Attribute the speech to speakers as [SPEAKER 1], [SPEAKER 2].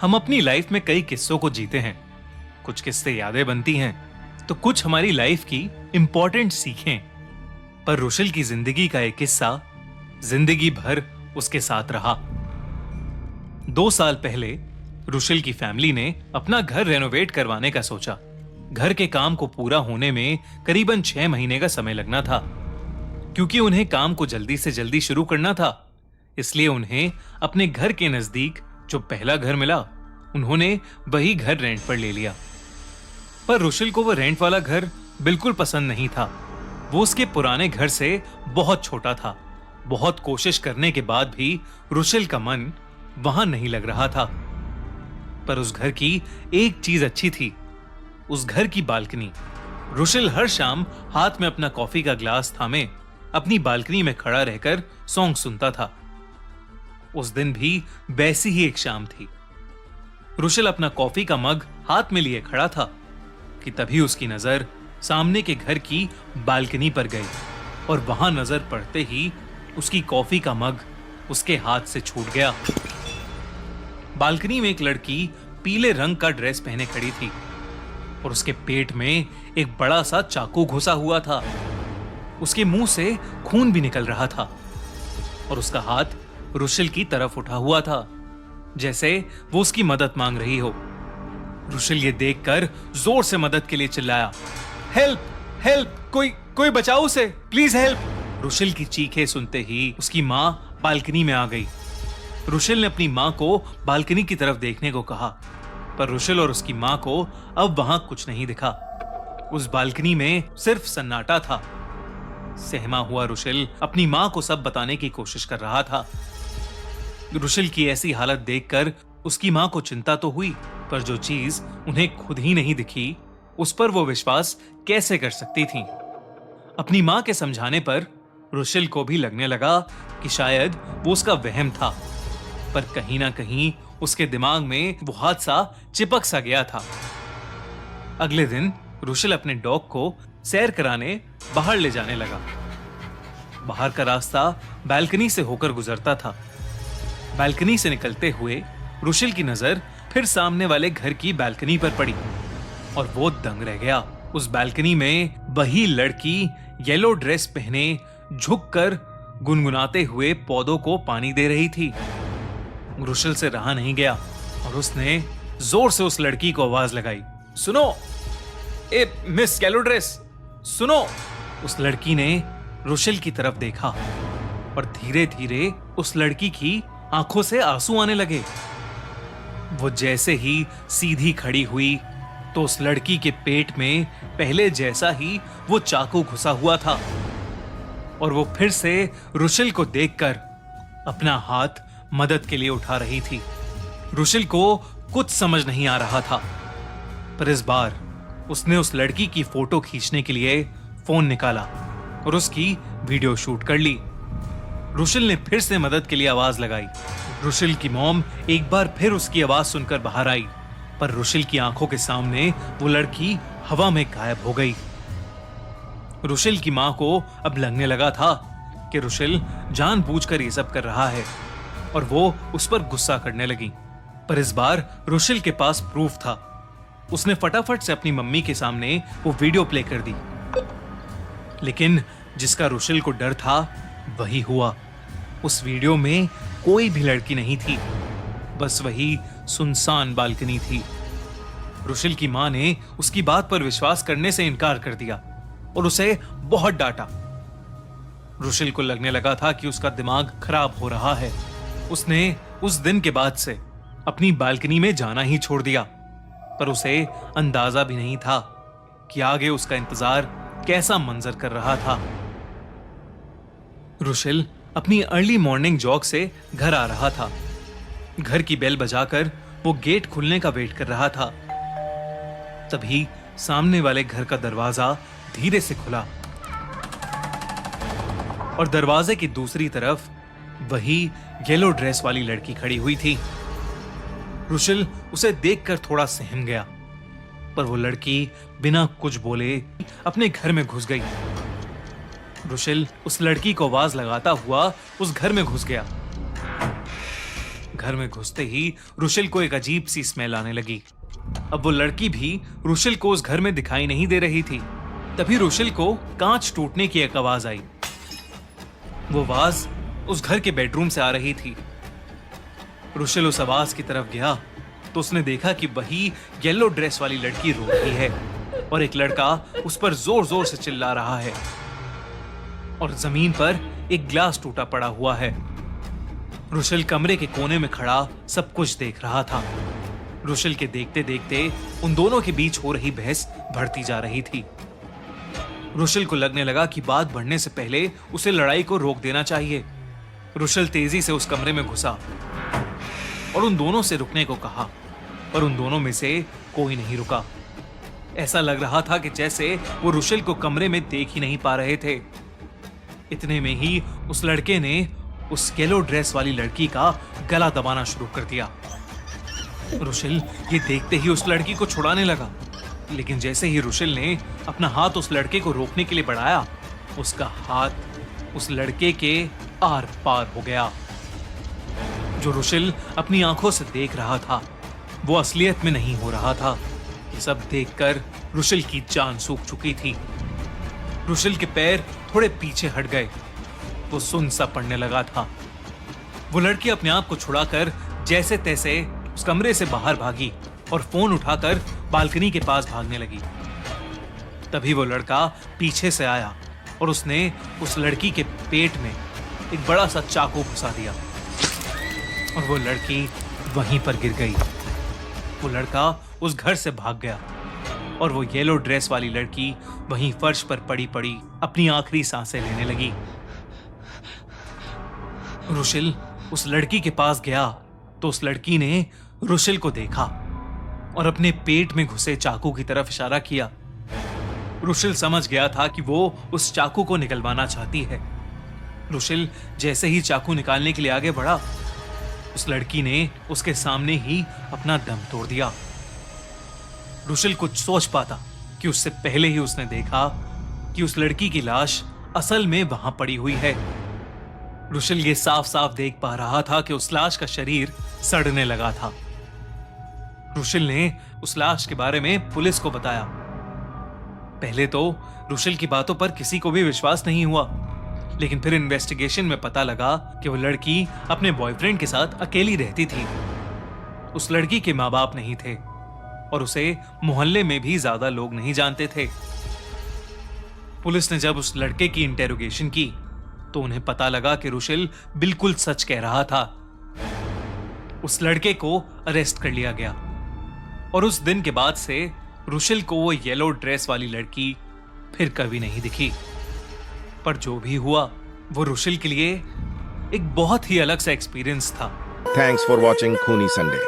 [SPEAKER 1] हम अपनी लाइफ में कई किस्सों को जीते हैं। कुछ किस्से यादें बनती हैं तो कुछ हमारी लाइफ की इंपॉर्टेंट सीखें। पर रुशिल की जिंदगी का एक किस्सा जिंदगी भर उसके साथ रहा। 2 साल पहले रुशिल की फैमिली ने अपना घर रेनोवेट करवाने का सोचा। घर के काम को पूरा होने में करीबन 6 महीने का समय लगना था। क्योंकि उन्हें काम को जल्दी से जल्दी शुरू करना था, इसलिए उन्हें अपने घर के नजदीक जो पहला घर मिला, उन्होंने वही घर रेंट पर ले लिया। पर रुशिल को वो रेंट वाला घर बिल्कुल पसंद नहीं था। वो उसके पुराने घर से बहुत छोटा था। बहुत कोशिश करने के बाद भी रुशिल का मन वहां नहीं लग रहा था। पर उस घर की एक चीज अच्छी थी, उस घर की बालकनी। रुशिल हर शाम हाथ में अपना कॉफी का ग्लास थामे अपनी बालकनी में खड़ा रहकर सॉन्ग सुनता था। उस दिन भी वैसी ही एक शाम थी। रुशिल अपना कॉफी का मग हाथ में लिए खड़ा था कि तभी उसकी नजर सामने के घर की बालकनी पर गई और वहां नजर पड़ते ही उसकी कॉफी का मग उसके हाथ से छूट गया। बालकनी में एक लड़की पीले रंग का ड्रेस पहने खड़ी थी और उसके पेट में एक बड़ा सा चाकू घुसा हुआ था। उसके मुंह से खून भी निकल रहा था और उसका हाथ रुशिल की तरफ उठा हुआ था, जैसे वो उसकी मदद मांग रही हो। रुशिल ये देखकर जोर से मदद के लिए चिल्लाया, हेल्प हेल्प, कोई बचाओ उसे, प्लीज हेल्प। रुशिल की चीखें सुनते ही उसकी मां बालकनी में आ गई। रुशिल ने अपनी मां को बालकनी की तरफ देखने को कहा, पर रुशिल और उसकी मां को अब वहां कुछ नहीं दिखा। उस बालकनी में सिर्फ सन्नाटा था। सहमा हुआ रुशिल अपनी मां को सब बताने की कोशिश कर रहा था। रुशिल की ऐसी हालत देखकर उसकी मां को चिंता तो हुई, पर जो चीज उन्हें खुद ही नहीं दिखी, उस पर वो विश्वास कैसे कर सकती थी। अपनी मां के समझाने पर रुशिल को भी लगने लगा कि शायद वो उसका वहम था, पर कहीं ना कहीं उसके दिमाग में वो हादसा चिपक सा गया था। अगले दिन रुशिल अपने डॉग को सैर कराने बाहर ले जाने लगा। बाहर का रास्ता बालकनी से होकर गुजरता था। बालकनी से निकलते हुए रुशिल की नजर फिर सामने वाले घर की बालकनी पर पड़ी और वो दंग रह गया। उस बालकनी में वही लड़की येलो ड्रेस पहने झुककर गुनगुनाते हुए पौधों को पानी दे रही थी। रुशिल से रहा नहीं गया और उसने जोर से उस लड़की को आवाज लगाई, सुनो ए मिस येलो ड्रेस, सुनो। उस लड़की ने रुशिल की तरफ देखा और धीरे धीरे उस लड़की की आंखों से आंसू आने लगे। वो जैसे ही सीधी खड़ी हुई तो उस लड़की के पेट में पहले जैसा ही वो चाकू घुसा हुआ था और वो फिर से रुशिल को देखकर अपना हाथ मदद के लिए उठा रही थी। रुशिल को कुछ समझ नहीं आ रहा था, पर इस बार उसने उस लड़की की फोटो खींचने के लिए फोन निकाला और उसकी वीडियो शूट कर ली। रुशिल ने फिर से मदद के लिए आवाज लगाई। रुशिल की मॉम एक बार फिर उसकी आवाज सुनकर बाहर आई, पर रुशिल की आंखों के सामने वो लड़की हवा में गायब हो गई। रुशिल की मां को अब लगने लगा था कि रुशिल जानबूझकर ये सब कर रहा है और वो उस पर गुस्सा करने लगी। पर इस बार रुशिल के पास प्रूफ था। उसने फटाफट से अपनी मम्मी के सामने वो वीडियो प्ले कर दी। लेकिन जिसका रुशिल को डर था वही हुआ। उस वीडियो में कोई भी लड़की नहीं थी, बस वही सुनसान बालकनी थी। रुशिल की मां ने उसकी बात पर विश्वास करने से इनकार कर दिया और उसे बहुत डांटा। रुशिल को लगने लगा था कि उसका दिमाग खराब हो रहा है। उसने उस दिन के बाद से अपनी बालकनी में जाना ही छोड़ दिया, पर उसे अंदाजा भी नहीं था कि आगे उसका इंतजार कैसा मंजर कर रहा था। रुशिल अपनी अर्ली मॉर्निंग जॉग से घर आ रहा था। घर की बेल बजाकर वो गेट खुलने का वेट कर रहा था। तभी सामने वाले घर का दरवाजा धीरे से खुला और दरवाजे की दूसरी तरफ वही येलो ड्रेस वाली लड़की खड़ी हुई थी। रुशिल उसे देखकर थोड़ा सहम गया, पर वो लड़की बिना कुछ बोले अपने घर में घुस गई। रुशिल उस लड़की को आवाज लगाता हुआ उस घर में घुस गया। घर में घुसते ही रुशिल को एक अजीब सी स्मेल आने लगी। अब वो लड़की भी रुशिल को उस घर में दिखाई नहीं दे रही थी। तभी रुशिल को कांच टूटने की एक आवाज आई। वो आवाज उस घर के बेडरूम से आ रही थी। रुशिल उस आवाज की तरफ गया तो उसने देखा कि वही येलो ड्रेस वाली लड़की रो रही है और एक लड़का उस पर जोर जोर से चिल्ला रहा है और जमीन पर एक ग्लास टूटा पड़ा हुआ है। रुशिल कमरे के कोने में खड़ा सब कुछ देख रहा था। रुशिल के देखते देखते उन दोनों के बीच हो रही बहस बढ़ती जा रही थी। रुशिल को लगने लगा कि बात बढ़ने से पहले उसे लड़ाई को रोक देना चाहिए। रुशिल तेजी से उस कमरे में घुसा और उन दोनों से रुकने को कहा, पर उन दोनों में से कोई नहीं रुका। ऐसा लग रहा था कि जैसे वो रुशिल को कमरे में देख ही नहीं पा रहे थे। इतने में ही उस लड़के ने उस येलो ड्रेस वाली लड़की का गला दबाना शुरू कर दिया। रुशिल ये देखते ही उस लड़की को छुड़ाने लगा, लेकिन जैसे ही रुशिल ने अपना हाथ उस लड़के को रोकने के लिए बढ़ाया, उसका हाथ उस लड़के के आर पार हो गया। जो रुशिल अपनी आंखों से देख रहा था वो असलियत में नहीं हो रहा था। ये सब देखकर रुशिल की जान सूख चुकी थी। रुशिल के पैर थोड़े पीछे हट गए। वो सुन सा पड़ने लगा था। वो लड़की अपने आप को छुड़ाकर जैसे तैसे उस कमरे से बाहर भागी और फोन उठाकर बालकनी के पास भागने लगी। तभी वो लड़का पीछे से आया और उसने उस लड़की के पेट में एक बड़ा सा चाकू घुसा दिया और वो लड़की वहीं पर गिर गई। वो लड़का उस घर से भाग गया और वो येलो ड्रेस वाली लड़की वहीं फर्श पर पड़ी पड़ी अपनी आखिरी सांसें लेने लगी। रुशिल उस लड़की के पास गया तो उस लड़की ने रुशिल को देखा और अपने पेट में घुसे चाकू की तरफ इशारा किया। रुशिल समझ गया था कि वो उस चाकू को निकलवाना चाहती है। रुशिल जैसे ही चाकू निकालने के लिए आगे बढ़ा, उस लड़की ने उसके सामने ही अपना दम तोड़ दिया। रुशिल कुछ सोच पाता कि उससे पहले ही उसने देखा कि उस लड़की की लाश असल में वहां पड़ी हुई है। रुशिल ये साफ साफ देख पा रहा था कि उस लाश का शरीर सड़ने लगा था। रुशिल ने उस लाश के बारे में पुलिस को बताया। पहले तो रुशिल की बातों पर किसी को भी विश्वास नहीं हुआ, लेकिन फिर इन्वेस्टिगेशन में पता लगा कि वो लड़की अपने बॉयफ्रेंड के साथ अकेली रहती थी। उस लड़की के माँ बाप नहीं थे और उसे मोहल्ले में भी ज्यादा लोग नहीं जानते थे। पुलिस ने जब उस लड़के की इंटेरोगेशन की तो उन्हें पता लगा कि रुशिल बिल्कुल सच कह रहा था। उस लड़के को अरेस्ट कर लिया गया और उस दिन के बाद से रुशिल को वो येलो ड्रेस वाली लड़की फिर कभी नहीं दिखी। पर जो भी हुआ वो रुशिल के लिए एक बहुत ही अलग सा एक्सपीरियंस था।
[SPEAKER 2] Thanks for watching Khuni Sunday.